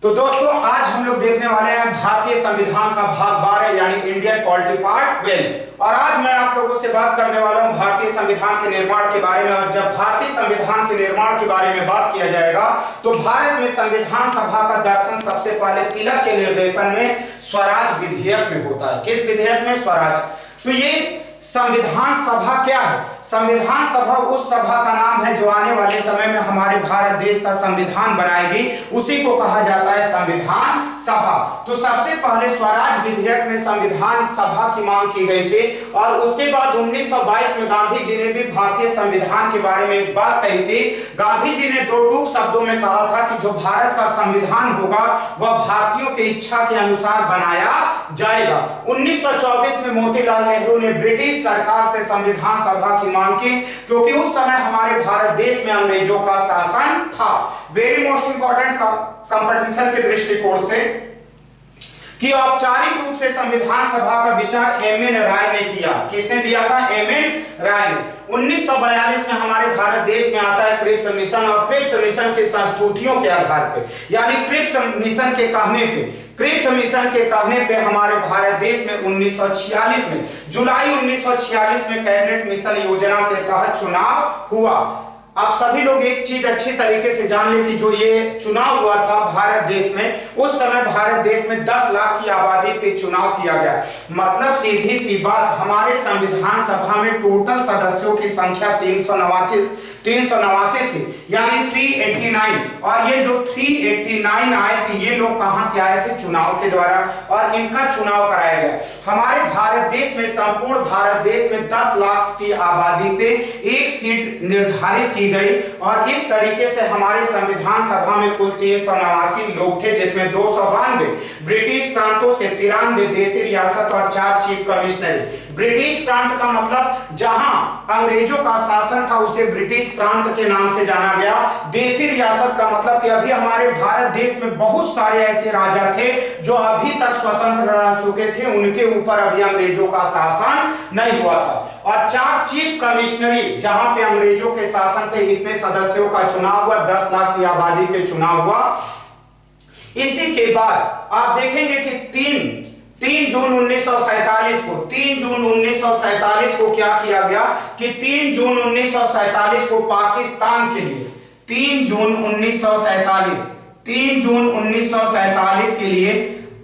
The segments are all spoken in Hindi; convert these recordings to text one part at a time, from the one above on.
तो दोस्तों आज हम लोग देखने वाले हैं भारतीय संविधान का भाग 12 यानी इंडियन पॉलिटी पार्ट 12। और आज मैं आप लोगों से बात करने वाला हूं भारतीय संविधान के निर्माण के बारे में। और जब भारतीय संविधान के निर्माण के बारे में बात किया जाएगा तो भारत में संविधान सभा का दर्शन सबसे पहले तिलक के निर्देशन में स्वराज विधेयक में होता है। किस विधेयक में? स्वराज। तो ये संविधान सभा क्या है? संविधान सभा उस सभा का नाम है जो आने वाले समय में हमारे भारत देश का संविधान बनाएगी, उसी को कहा जाता है संविधान सभा। तो सबसे पहले स्वराज विधेयक में संविधान सभा की मांग की गई थी और उसके बाद 1922 में गांधी जी ने भी भारतीय संविधान के बारे में एक बात कही थी। गांधी जी ने दो टूक शब्दों में कहा था कि जो भारत का संविधान होगा वह भारतीयों की इच्छा के अनुसार बनाया जाएगा। 1924 में मोतीलाल नेहरू ने ब्रिटिश सरकार से संविधान सभा की मांग की, क्योंकि उस समय हमारे भारत देश में अंग्रेजों का शासन था। वेरी मोस्ट इंपॉर्टेंट कंपटीशन के दृष्टिकोण से कि औपचारिक रूप से संविधान सभा का विचार एम.एन. राय ने किया। किसने दिया था? एम.एन. राय ने। 1942 में हमारे भारत देश में आता है क्रिप्स मिशन। और क्रिप्स मिशन के संस्तुतियों के आधार पे यानी क्रिप्स मिशन के कहने पे हमारे भारत देश में 1946 में जुलाई 1946 में कैबिनेट मिशन योजना के तहत चुनाव हुआ। आप सभी लोग एक चीज अच्छी तरीके से जान ले कि जो ये चुनाव हुआ था भारत देश में, उस समय भारत देश में 10 लाख की आबादी पे चुनाव किया गया। मतलब सीधी सी बात, हमारे संविधान सभा में टोटल सदस्यों की संख्या 389 थी यानी 389। और ये जो 389 आए थे ये लोग कहां से आए थे? चुनाव के द्वारा, और इनका चुनाव कराया गया। हमारे भारत देश में, संपूर्ण भारत देश में 10 लाख की आबादी पे एक सीट निर्धारित की गई। और इस तरीके से हमारे संविधान सभा में कुल 389 लोग थे, जिसमें 292 ब्रिटिश प्रांतों से, 93 देसी रियासत और 4 चीफ कमिश्नरी। ब्रिटिश प्रांत का मतलब जहां अंग्रेजों का शासन था उसे ब्रिटिश प्रांत के नाम से जाना गया। देसी रियासत का मतलब कि अभी हमारे भारत देश में बहुत सारे ऐसे राजा थे जो अभी तक स्वतंत्र रह चुके थे, उनके ऊपर अभी अंग्रेजों का शासन नहीं हुआ था। और 4 चीफ कमिश्नरी जहां पे अंग्रेजों के शासन थे। इतने सदस्यों का चुनाव हुआ, 10 लाख की आबादी पे चुनाव हुआ। इसी के बाद आप देखेंगे कि 3 जून 1947 को क्या किया गया कि 3 जून 1947 को पाकिस्तान के लिए 3 जून 1947 के लिए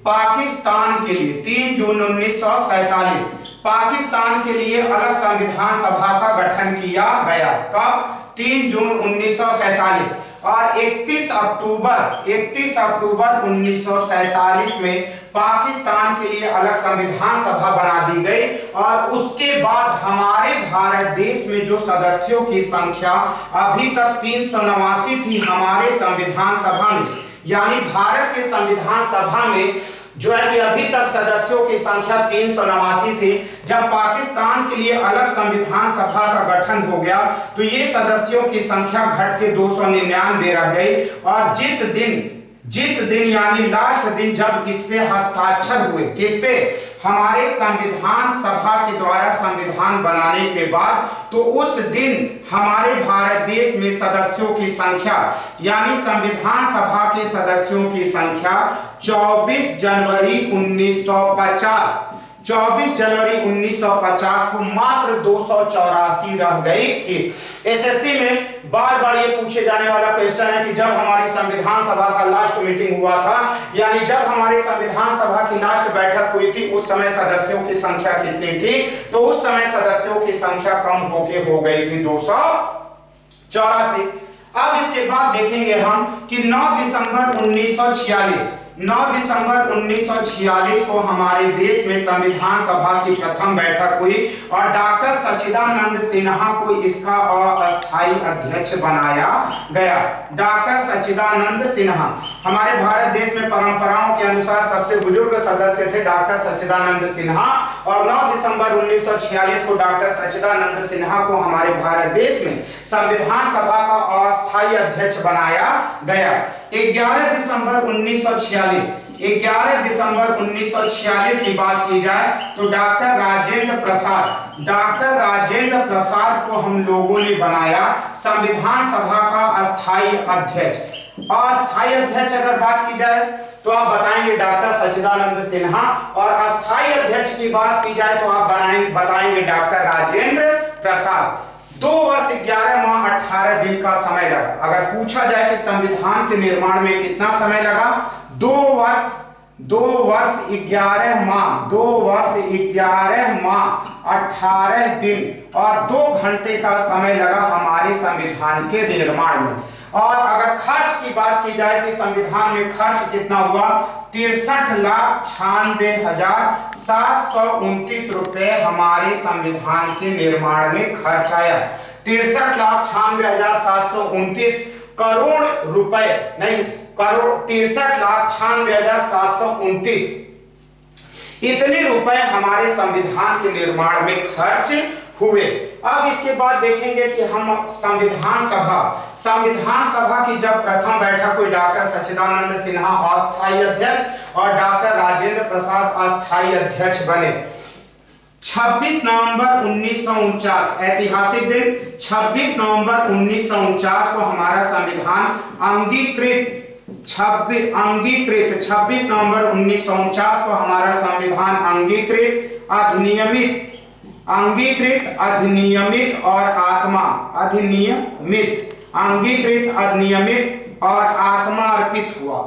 पाकिस्तान के लिए 3 जून 1947 पाकिस्तान के लिए अलग संविधान सभा का गठन किया गया। कब? 3 जून 1947। और 31 अक्टूबर 1947 में पाकिस्तान के लिए अलग संविधान सभा बना दी गई। और उसके बाद हमारे भारत देश में जो सदस्यों की संख्या अभी तक 389 थी हमारे संविधान सभा में, यानी भारत के संविधान सभा में जो है कि अभी तक सदस्यों की संख्या 389 थी। जब पाकिस्तान के लिए अलग संविधान सभा का गठन हो गया तो ये सदस्यों की संख्या घट के 299 रह गई। और जिस दिन यानी लास्ट दिन जब इस पे हस्ताक्षर हुए, किस पे? हमारे संविधान सभा के द्वारा संविधान बनाने के बाद, तो उस दिन हमारे भारत देश में सदस्यों की संख्या यानी संविधान सभा के सदस्यों की संख्या 24 जनवरी 1950 को मात्र 284 रह गई थी। एसएससी में बार बार ये पूछे जाने वाला क्वेश्चन है कि जब हमारी संविधान सभा का लास्ट मीटिंग हुआ था, यानी जब हमारी संविधान सभा की लास्ट बैठक हुई थी, उस समय सदस्यों की संख्या कितनी थी? तो उस समय सदस्यों की संख्या कम होके हो गई थी 284। अब इसके बाद देखेंगे हम कि 9 दिसंबर 1946 को हमारे देश में संविधान सभा की प्रथम बैठक हुई और डॉक्टर सच्चिदानंद सिन्हा को इसका अस्थायी अध्यक्ष बनाया गया। डॉक्टर सच्चिदानंद सिन्हा हमारे भारत देश में परंपराओं के अनुसार सबसे बुजुर्ग सदस्य थे डॉक्टर सच्चिदानंद सिन्हा। और 9 दिसंबर 1946 को डॉक्टर सच्चिदानंद सिन्हा को हमारे भारत देश में संविधान सभा का अस्थायी अध्यक्ष बनाया गया। 11 दिसंबर 1946 11 दिसंबर 1946 की बात की जाए तो डॉक्टर राजेंद्र प्रसाद को हम लोगों ने बनाया संविधान सभा का अस्थायी अध्यक्ष। अस्थायी अध्यक्ष अगर बात की जाए तो आप बताएंगे डॉक्टर सच्चिदानंद सिन्हा, और अस्थायी अध्यक्ष की बात की जाए तो आप बताएंगे डॉक्टर राजेंद्र प्रसाद। 2 वर्ष 11 माह 18 दिन का समय लगा। अगर पूछा जाए कि संविधान के निर्माण में कितना समय लगा, 2 वर्ष 11 माह 18 दिन और 2 घंटे का समय लगा हमारे संविधान के निर्माण में। और अगर खर्च की बात की जाए कि संविधान में खर्च कितना हुआ, 63,96,729 रुपए हमारे संविधान के निर्माण में खर्च आया। 63,96,729 करोड़ रुपए, नहीं करोड़, 63,96,729 इतने रुपए हमारे संविधान के निर्माण में खर्च हुए। अब इसके बाद देखेंगे कि हम संविधान सभा की जब प्रथम बैठक हुई, डॉक्टर सच्चिदानंद सिन्हा अस्थायी अध्यक्ष और डॉक्टर राजेंद्र प्रसाद अस्थायी अध्यक्ष बने। 26 नवंबर 1949 ऐतिहासिक दिन, 26 नवंबर 1949 को हमारा संविधान अंगीकृत 26 नवंबर 1949 को हमारा संविधान अंगीकृत, अधिनियमित और आत्मा अर्पित हुआ।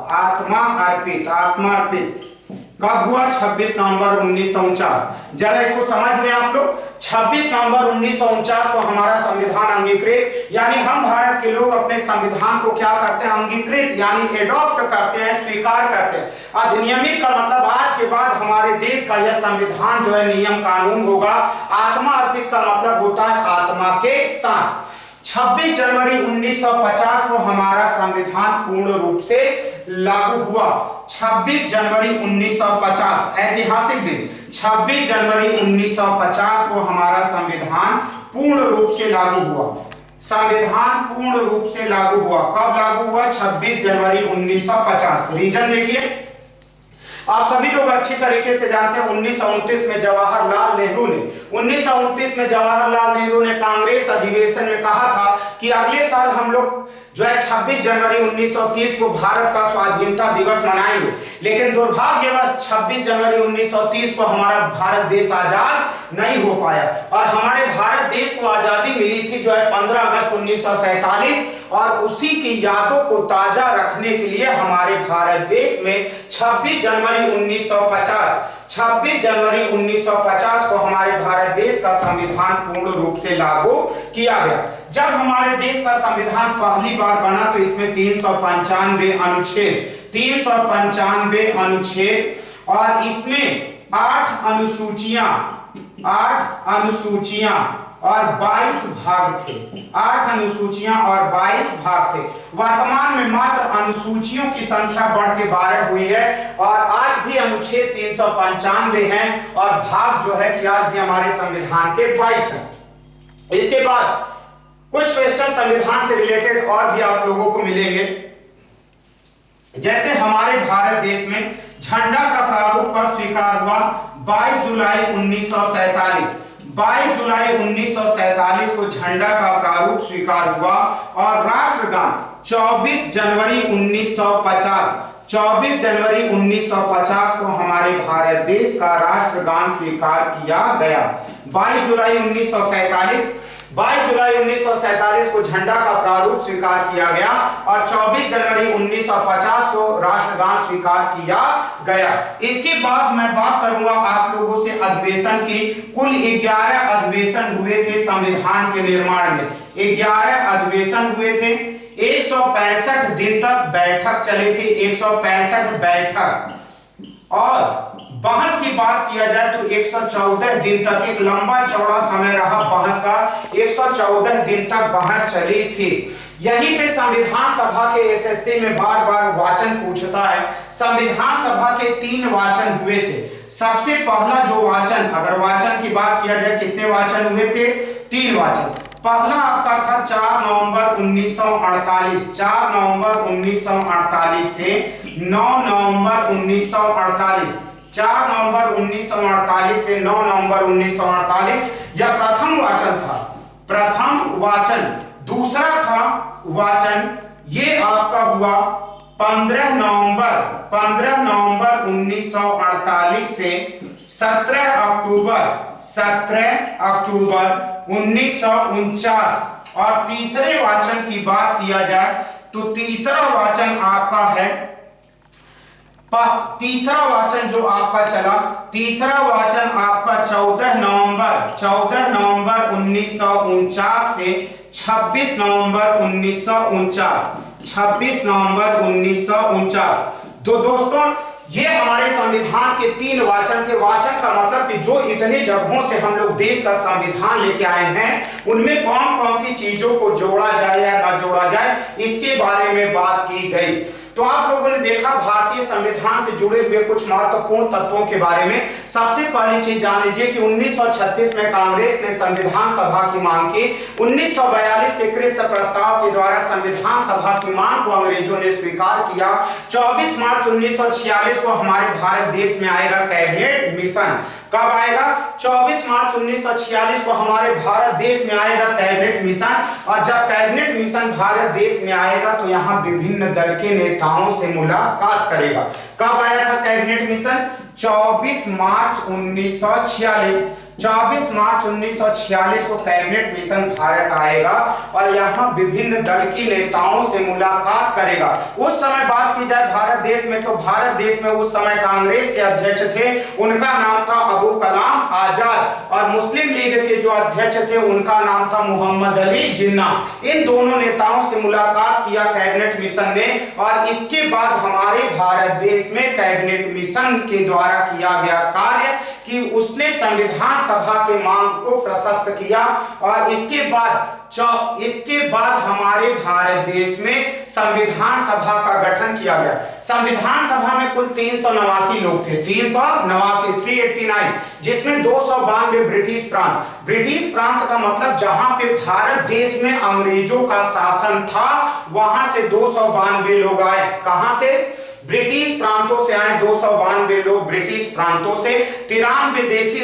कब हुआ? 26 नवंबर 1949। जरा इसको समझ लें आप लोग। 26 नवंबर 1949 को हमारा संविधान अंगीकृत, यानी हम भारत के लोग अपने संविधान को क्या करते हैं? अंगीकृत यानी एडॉप्ट करते हैं, स्वीकार करते हैं। अधिनियमित का मतलब आज के बाद हमारे देश का यह संविधान जो है नियम कानून होगा। आत्मा अर्पित का मतलब होता है आत्मा के साथ। 26 जनवरी 1950 को हमारा संविधान पूर्ण रूप से लागू हुआ। 26 जनवरी 1950 ऐतिहासिक दिन, 26 जनवरी 1950 को हमारा संविधान पूर्ण रूप से लागू हुआ। संविधान पूर्ण रूप से लागू हुआ। कब लागू हुआ? 26 जनवरी 1950। रीजन देखिए, आप सभी लोग अच्छी तरीके से जानते हैं 1929 में जवाहरलाल नेहरू ने कांग्रेस अधिवेशन में कहा था कि अगले साल हम लोग जो है 26 जनवरी 1930 को भारत का स्वाधीनता दिवस मनाएंगे। लेकिन दुर्भाग्यवश 26 जनवरी 1930 को हमारा भारत देश आजाद नहीं हो पाया, और हमारे भारत देश को आजादी मिली थी जो है 15 अगस्त 1947, और उसी की यादों को ताजा रखने के लिए हमारे भारत देश में 26 जनवरी 1950 को हमारे भारत देश का संविधान पूर्ण रूप से लागू किया गया। जब हमारे देश का संविधान पहली बार बना तो इसमें 395 अनुच्छेद और इसमें 8 अनुसूचियां और 22 भाग थे। 8 अनुसूचियां और 22 भाग थे। वर्तमान में मात्र अनुसूचियों की संख्या बढ़ के 12 हुई है, और आज भी अनुच्छेद 395 हैं, और भाग जो है कि आज भी हमारे संविधान के 22 हैं। इसके बाद कुछ क्वेश्चन संविधान से रिलेटेड और भी आप लोगों को मिलेंगे। जैसे हमारे भारत देश में झंडा का प्रारूप कब स्वीकार हुआ? 22 जुलाई 1947। 22 जुलाई 1947 को झंडा का प्रारूप स्वीकार हुआ, और राष्ट्रगान 24 जनवरी 1950 को हमारे भारत देश का राष्ट्रगान स्वीकार किया गया। 22 जुलाई 1947 को झंडा का प्रारूप स्वीकार किया गया, और 24 जनवरी 1950 को राष्ट्रगान स्वीकार किया गया। इसके बाद मैं बात करूंगा आप लोगों से अधिवेशन की। कुल 11 अधिवेशन हुए थे संविधान के निर्माण में। 11 अधिवेशन हुए थे। 165 दिन तक बैठक चली थी, 165 बैठक। और बहस की बात किया जाए तो 114 दिन तक, एक लंबा चौड़ा समय रहा बहस का। 114 दिन तक बहस चली थी। यहीं पे संविधान सभा के एसएससी में बार बार वाचन पूछता है। संविधान सभा के 3 वाचन हुए थे। सबसे पहला जो वाचन, अगर वाचन की बात किया जाए कितने वाचन हुए थे? 3 वाचन। पहला आपका था 4 नवंबर 1948, 4 नवंबर 1948 से 9 नवंबर 1948, 4 नवंबर 1948 से 9 नवंबर 1948 यह प्रथम वाचन था, प्रथम वाचन। दूसरा था वाचन, ये आपका हुआ 15 नवंबर 1948 से 17 अक्टूबर 1949। और तीसरे वाचन की बात किया जाए तो तीसरा वाचन आपका है, तीसरा वाचन जो आपका चला, तीसरा वाचन आपका 14 नवंबर 1949 से 26 नवंबर 1949, 26 नवंबर 1949। तो दोस्तों ये हमारे संविधान के 3 वाचन थे। वाचन का मतलब कि जो इतने जगहों से हम लोग देश का संविधान लेके आए हैं उनमें कौन कौन सी चीजों को जोड़ा जाए या ना जोड़ा जाए, इसके बारे में बात की गई। तो आप लोगों ने देखा भारतीय संविधान से जुड़े हुए कुछ महत्वपूर्ण तत्वों के बारे में। सबसे पहली चीज जान लीजिए कि 1936 में कांग्रेस ने संविधान सभा की मांग की। 1942 के कृत प्रस्ताव के द्वारा संविधान सभा की मांग को अंग्रेजों ने स्वीकार किया। 24 मार्च 1946 को हमारे भारत देश में आएगा कैबिनेट मिशन। कब आएगा? 24 मार्च 1946 को हमारे भारत देश में आएगा कैबिनेट मिशन। और जब कैबिनेट मिशन भारत देश में आएगा तो यहाँ विभिन्न दल के नेताओं से मुलाकात करेगा। कब आया था कैबिनेट मिशन? 24 मार्च 1946, 24 मार्च 1946 को कैबिनेट मिशन भारत आएगा और यहाँ विभिन्न दल के नेताओं से मुलाकात करेगा। उस समय बात की जाए भारत देश में तो भारत देश में उस समय कांग्रेस के अध्यक्ष थे, उनका नाम था अबू कलाम आजाद, और मुस्लिम लीग के जो अध्यक्ष थे उनका नाम था मोहम्मद अली जिन्ना। इन दोनों नेताओं से मुलाकात किया कैबिनेट मिशन ने और इसके बाद हमारे भारत देश में कैबिनेट मिशन के द्वारा किया गया कार्य कि उसने संविधान सभा के मांग को प्रशस्त किया। और इसके बाद हमारे भारत देश में संविधान सभा का गठन किया गया। संविधान सभा में कुल 389 लोग थे, 389, जिसमें 292 ब्रिटिश प्रांत का मतलब जहां पे भारत देश में अंग्रेजों का शासन था वहां से 292 लोग आए। कहां से? ब्रिटिश प्रांतों से आए 292 लोग ब्रिटिश प्रांतों से। 93 देशी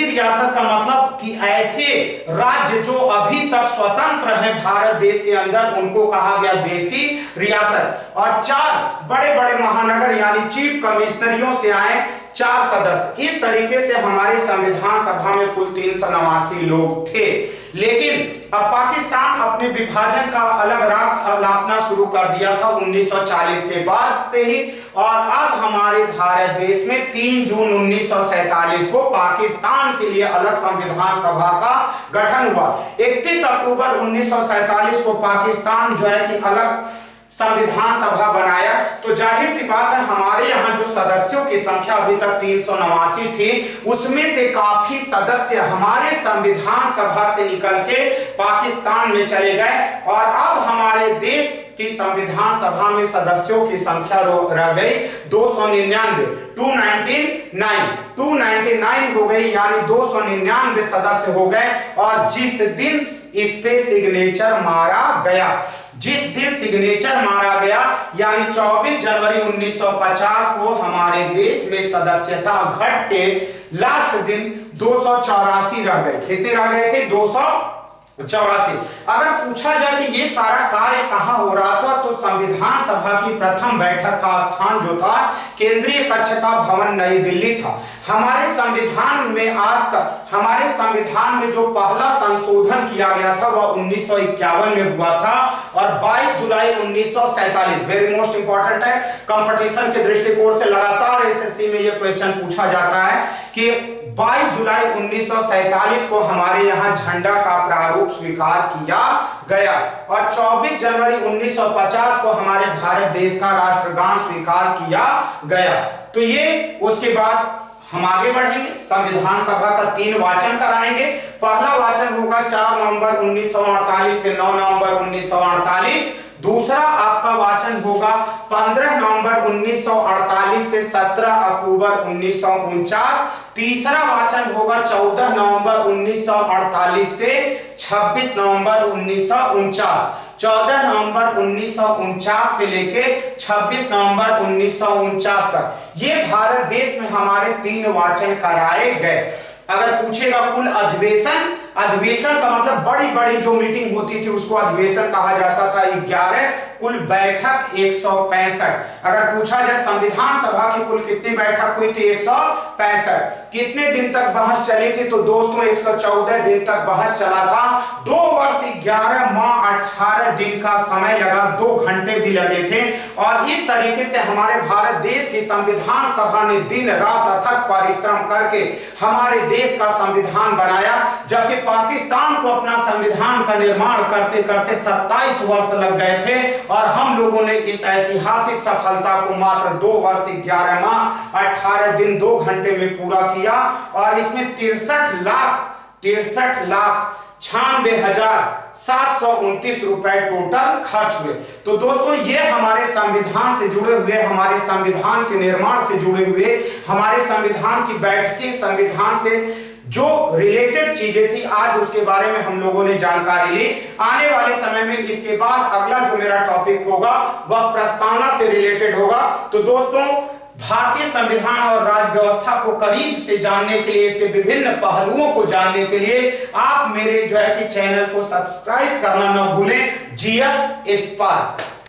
रियासत का मतलब कि ऐसे राज्य जो अभी तक स्वतंत्र है भारत देश के अंदर उनको कहा गया देशी रियासत। और 4 बड़े बड़े महानगर यानी चीफ कमिश्नरियों से आए 4 सदस्य। इस तरीके से हमारे संविधान सभा में कुल 389 लोग थे। लेकिन अब पाकिस्तान अपने विभाजन का अलग राग अपनाना शुरू कर दिया था 1940 के बाद से ही, और अब हमारे भारत देश में 3 जून 1947 को पाकिस्तान के लिए अलग संविधान सभा का गठन हुआ। 31 अक्टूबर 1947 को पाकिस्तान जो है कि अलग संविधान सभा बनाया। तो जाहिर सी बात है हमारे यहाँ जो सदस्यों की संख्या अभी तक 389 थी उसमें से काफी सदस्य हमारे संविधान सभा से निकल के पाकिस्तान में चले गए और अब हमारे देश की संविधान सभा में सदस्यों की संख्या रह गई 299, 299 हो गई, यानी 299 सदस्य हो गए। और जिस दिन इस पे सिग्नेचर मारा गया यानी 24 जनवरी 1950 को हमारे देश में सदस्यता घट के लास्ट दिन 284 रह गए। कितने रह गए थे? 284। अगर पूछा जाए कि ये सारा कार्य कहां हो रहा था तो संविधान सभा की प्रथम बैठक का स्थान जो था केंद्रीय कक्ष का भवन नई दिल्ली था। हमारे संविधान में जो पहला संशोधन किया गया था वह 1951 में हुआ था और 22 जुलाई 1947, वेरी मोस्ट इंपॉर्टेंट है, कंपटीशन के दृष्टिकोण से लगातार एसएससी में यह क्वेश्चन पूछा जाता है कि 22 जुलाई 1947 को हमारे यहाँ झंडा का प्रारूप स्वीकार किया गया और 24 जनवरी 1950 को हमारे भारत देश का राष्ट्रगान स्वीकार किया गया। तो ये उसके बाद हम आगे बढ़ेंगे, संविधान सभा का 3 वाचन कराएंगे। पहला वाचन होगा 4 नवंबर 1948 से 9 नवंबर 1948। दूसरा आपका वाचन होगा 15 नवंबर 1948 से 17 अक्टूबर 1949। तीसरा वाचन होगा 14 नवंबर 1948 से 26 नवंबर 1949। 14 नवंबर 1949 से लेके 26 नवंबर 1949 तक ये भारत देश में हमारे 3 वाचन कराए गए। अगर पूछेगा कुल अधिवेशन, अधिवेशन का मतलब बड़ी बड़ी जो मीटिंग होती थी उसको अधिवेशन कहा जाता था 11, कुल बैठक 165। अगर पूछा जाए संविधान सभा की कुल कितनी बैठक हुई थी 165। कितने दिन तक बहस चली थी तो दोस्तों 114 दिन तक बहस चला था। 2 वर्ष 11 माह 18 दिन का समय लगा, 2 घंटे भी लगे थे। और इस तरीके से हमारे भारत देश की संविधान सभा ने दिन रात अथक परिश्रम करके हमारे देश का संविधान बनाया, जबकि पाकिस्तान को अपना संविधान का निर्माण करते करते 27 वर्ष लग गए थे और हम लोगों ने इस ऐतिहासिक सफलता को मात्र 2 वर्ष 11 माह 18 दिन 2 घंटे में पूरा किया। और इसमें 63 लाख 96,729 रुपए टोटल खर्च हुए। तो दोस्तों ये हमारे संविधान से जुड़े हुए, हमारे संविधान के निर्माण से जुड़े हुए, हमारे संविधान की बैठकें, संविधान से जो रिलेटेड चीजें थी, आज उसके बारे में हम लोगों ने जानकारी ली। आने वाले समय में इसके बाद अगला जो मेरा टॉपिक होगा वह प्रस्तावना से रिलेटेड होगा। तो दोस्तों भारतीय संविधान और राज्य व्यवस्था को करीब से जानने के लिए, इसके विभिन्न पहलुओं को जानने के लिए आप मेरे जो है कि चैनल को सब्सक्राइब करना न भूलें, जीएस स्पार्क।